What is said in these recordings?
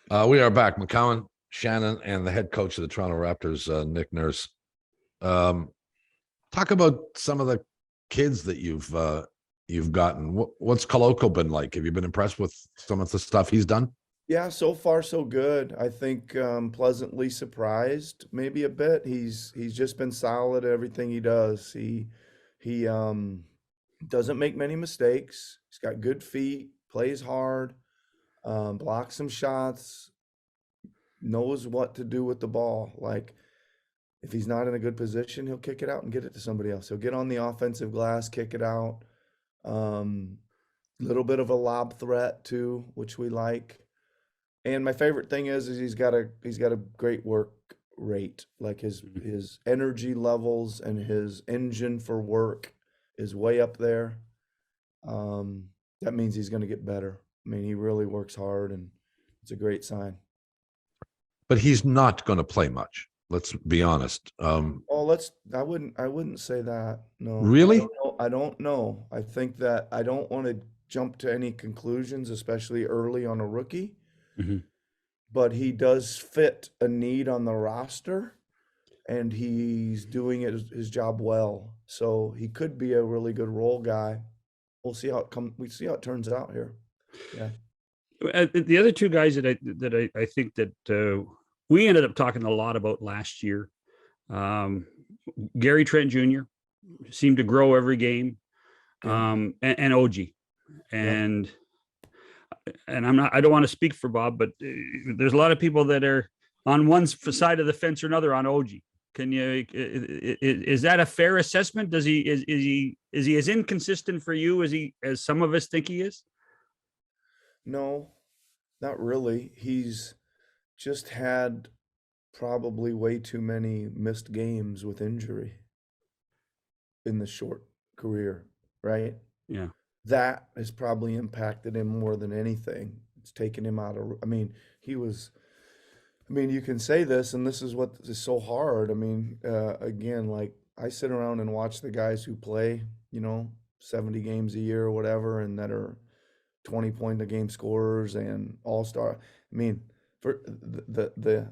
We are back. McCown, Shannon, and the head coach of the Toronto Raptors, Nick Nurse. Um, Talk about some of the kids that you've gotten. What's Koloko been like? Have you been impressed with some of the stuff he's done? Yeah, so far so good. I think pleasantly surprised, maybe a bit. He's just been solid at everything he does. He doesn't make many mistakes. He's got good feet, plays hard, blocks some shots, knows what to do with the ball. Like if he's not in a good position, he'll kick it out and get it to somebody else. He'll get on the offensive glass, kick it out. Um, Little bit of a lob threat too, which we like. And my favorite thing is he's got a great work rate. Like Mhm. his energy levels and his engine for work is way up there. That means he's going to get better. I mean, he really works hard, and it's a great sign. But he's not going to play much. Let's be honest. Oh, I wouldn't say that. No, I Really? don't know. I don't know. I think that I don't want to jump to any conclusions, especially early on a rookie. Mhm. But he does fit a need on the roster, and he's doing his job well. So he could be a really good role guy. We see how it turns out here. Yeah. The other two guys that I think that we ended up talking a lot about last year, um, Gary Trent Jr. seemed to grow every game, Yeah. and OG, Yep. and I don't want to speak for Bob, but there's a lot of people that are on one side of the fence or another on OG. Can you is that a fair assessment? Does he is he as inconsistent for you as some of us think he is? No, not really. He's just had probably way too many missed games with injury in the short career, right? Yeah. That has probably impacted him more than anything. It's taken him out of, he was, you can say this, and this is what is so hard. Again, like I sit around and watch the guys who play, 70 games a year or whatever, and that are 20 point a game scorers and all star. For the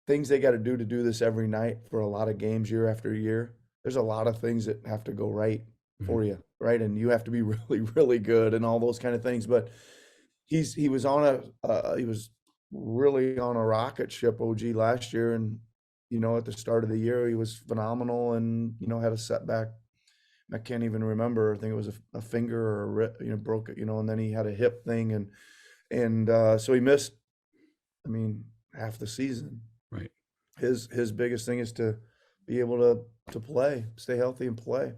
things they got to do this every night for a lot of games year after year, there's a lot of things that have to go right Mhm. for you, right? And you have to be really, really good and all those kind of things. But he was on he was really on a rocket ship, OG, last year, and at the start of the year he was phenomenal, and had a setback. I can't even remember. I think it was a finger or broke it, and then he had a hip thing, and so he missed. I mean, half the season. Right. His biggest thing is to be able to play, stay healthy and play.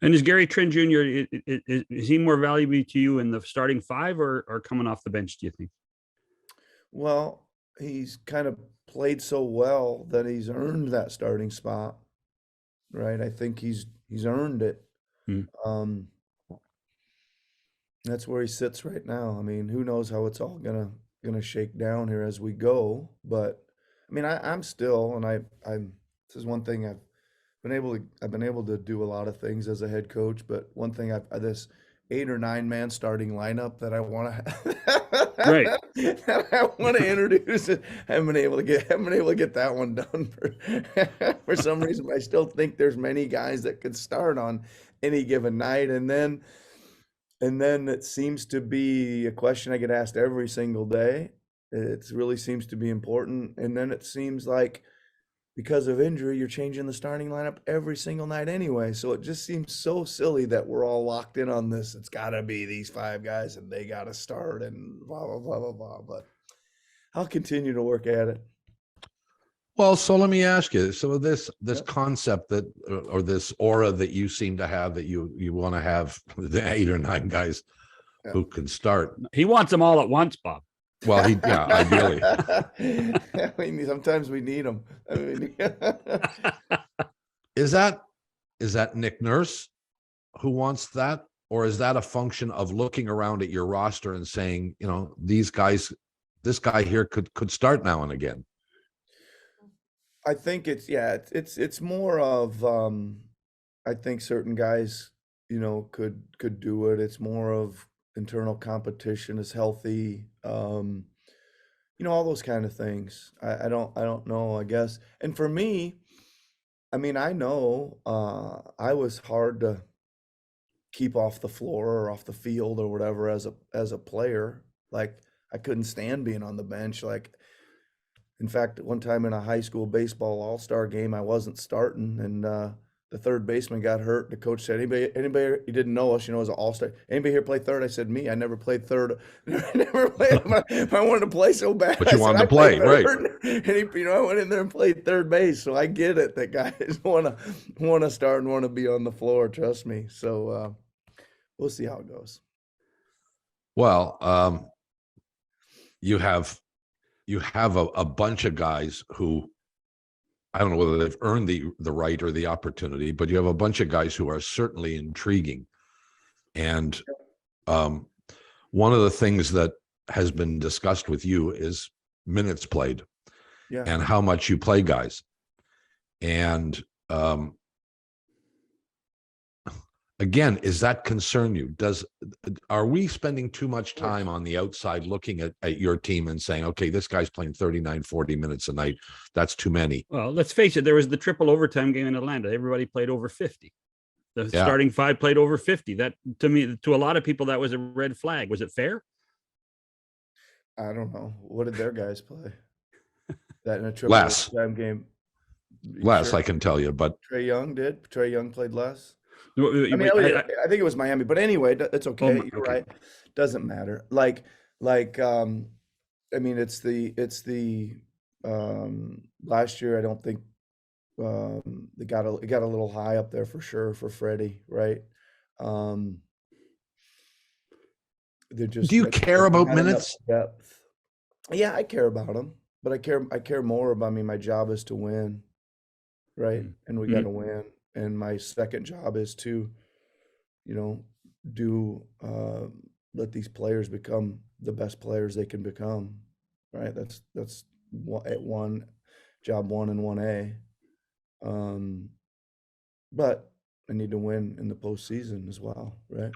And is Gary Trent Jr. Is he more valuable to you in the starting five or coming off the bench? Do you think? Well, he's kind of played so well that he's earned that starting spot, right? I think he's earned it. Hmm. Um, that's where he sits right now. I mean, who knows how it's all gonna shake down here as we go. But I'm still, and I'm this is one thing I've been able to do a lot of things as a head coach, but one thing this 8 or 9 man starting lineup that I want Right. to that I want to introduce. I haven't been able to get that one done for for some reason. But I still think there's many guys that could start on any given night, and then it seems to be a question I get asked every single day. It really seems to be important, and then it seems like because of injury, you're changing the starting lineup every single night anyway. So it just seems so silly that we're all locked in on this. It's got to be these 5 guys and they got to start and blah, blah, blah, blah, blah. But I'll continue to work at it. Well, so let me ask you. So this Yep. concept that or this aura that you seem to have that you want to have the 8 or 9 guys Yep. who can start. He wants them all at once, Bob. Well, ideally. Sometimes we need them. Is that Nick Nurse who wants that? Or is that a function of looking around at your roster and saying, these guys, this guy here could start now and again? I think it's more of I think certain guys, could do it. It's more of internal competition is healthy. all those kind of things. I don't know, I guess. And for me, I mean, I know I was hard to keep off the floor or off the field or whatever as a player. Like I couldn't stand being on the bench. Like in fact, one time in a high school baseball all-star game, I wasn't starting, and the third baseman got hurt. The coach said, "Anybody? He didn't know us, as an all-star. Anybody here play third?" I said, "Me. I never played third. I never played. If I wanted to play so bad, But you I wanted said, to I play play, right? third." And I went in there and played third base. So I get it that guys want to start and want to be on the floor. Trust me. So we'll see how it goes. Well, you have a bunch of guys who, I don't know whether they've earned the right or the opportunity, but you have a bunch of guys who are certainly intriguing. And one of the things that has been discussed with you is minutes played Yeah. and how much you play guys. And again, does that concern you? Are we spending too much time on the outside looking at your team and saying, okay, this guy's playing 39, 40 minutes a night. That's too many. Well, let's face it, there was the triple overtime game in Atlanta. Everybody played over 50. The Yeah. starting five played over 50. That, to me, to a lot of people, that was a red flag. Was it fair? I don't know. What did their guys play? That in a triple Less. overtime game. Less, Sure. I can tell you, but Trey Young did. Trey Young played less. I I mean, I think it was Miami, but anyway, it's okay. You're okay. right. Doesn't matter. Like, I mean, it's the last year. I don't think it got a little high up there for sure for Freddie, right? They're just. do you care about not enough minutes? depth. Yeah, I care about them, but I care more about. I mean, my job is to win, right? And we got to win. And my second job is to, let these players become the best players they can become, right? That's job 1 and 1A. But I need to win in the postseason as well, right?